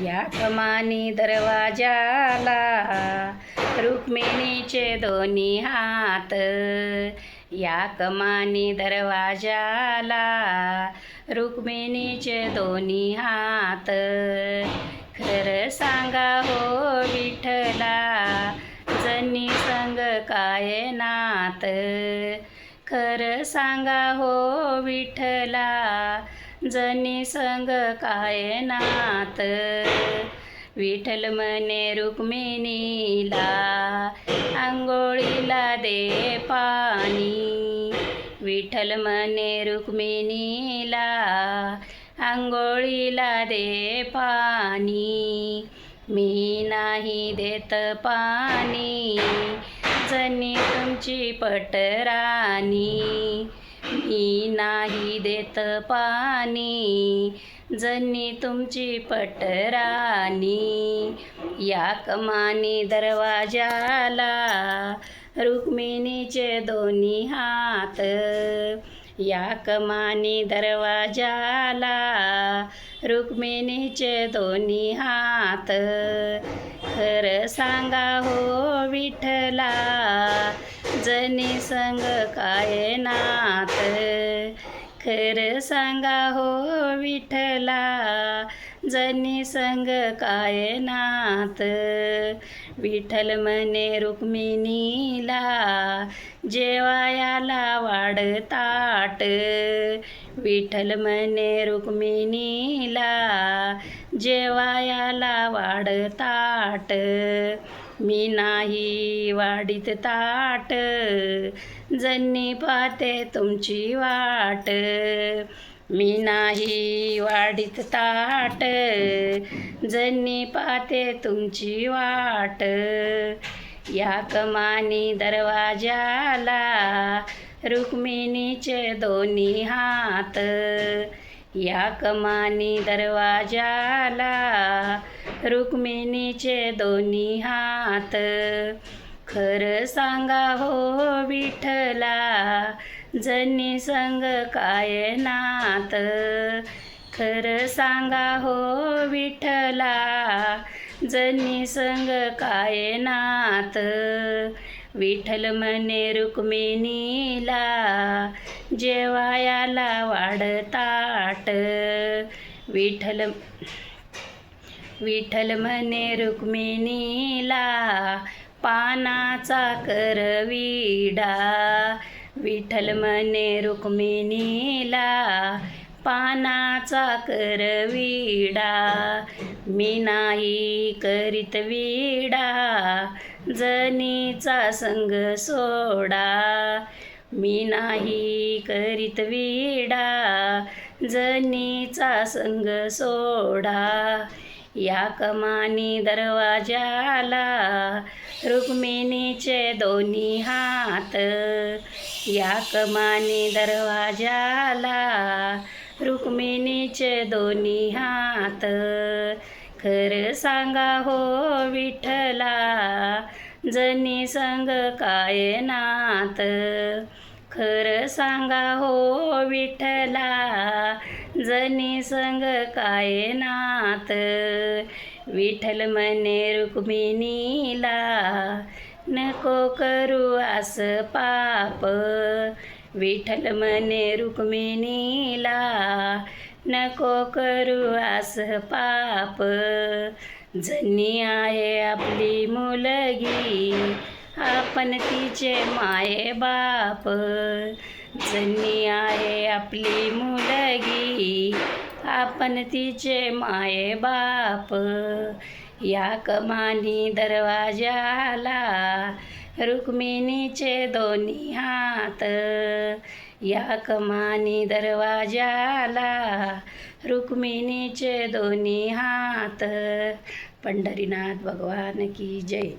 या कमानी दरवाजाला रुक्मिणीचे दोन्ही हात, या कमानी दरवाजाला रुक्मिणीचे दोन्ही हात. खरं सांगा हो विठ्ठला, जनी संग काय नात. खरं सांगा हो विठ्ठला, जनी संग काय नात. विठ्ठल म्हणे रुक्मिणीला, अंघोळीला दे पाणी. विठ्ठल म्हणे रुक्मिणीला, अंघोळीला दे पाणी. मी नाही देत पाणी, जनी तुमची पटराणी. मी नाही देत पाणी, जनी तुमची पटराणी. या कमानी दरवाजाला रुक्मिणीचे दोन्ही हात, या कमानी दरवाजाला रुक्मिणीचे दोन्ही हात. खरं सांगा हो विठ्ठला, जनी संग काय नात. खरं सांगा हो विठ्ठला, जनी संग काय नात. विठ्ठल म्हणे रुक्मिणीला, जेवायाला वाढ ताट. विठ्ठल म्हणे रुक्मिणीला, जेवायाला वाढ ताट. मी नाही वाढीत ताट, जनी पाहते तुमची वाट. मी नाही वाढीत ताट, जनी पाहते तुमची वाट. या कमानी दरवाजाला रुक्मिणीचे दोन्ही हात, या कमानी दरवाजाला रुक्मिणीचे दोन्ही हात. खरं सांगा हो विठ्ठला, जनी संग काय नात. खरं सांगा हो विठ्ठला, जनी संग काय नात. विठ्ठल म्हणे रुक्मिणीला, जेवायाला वाढ ताट. विठ्ठल म्हणे रुक्मिणीला, पानाचा कर विडा. विठ्ठल म्हणे रुक्मिणीला, पानाचा कर विडा. मी नाही करीत विडा, जनीचा संग सोडा. मी नाही करीत विडा, जनीचा संग सोडा. या कमानी दरवाजाला रुक्मिणीचे दोन्ही हात, या कमानी दरवाजाला रुक्मिणीचे दोन्ही हात. खरं सांगा हो विठ्ठला, जनी संग काय नात. खरं सांगा हो विठ्ठला, जनी संग काय नात. विठ्ठल म्हणे रुक्मिणीला, नको करू आस पाप. विठ्ठल म्हणे रुक्मिणीला, नको करू आस पाप. जनी आहे आपली मुलगी, आपण तिचे माये बाप. जनी आहे आपली मुलगी, आपण तिचे माये बाप. या कमानी दरवाजाला रुक्मिणीचे दोन्ही हात, या कमानी दरवाजाला रुक्मिणीचे दोन्ही हात. पंढरीनाथ भगवान की जय.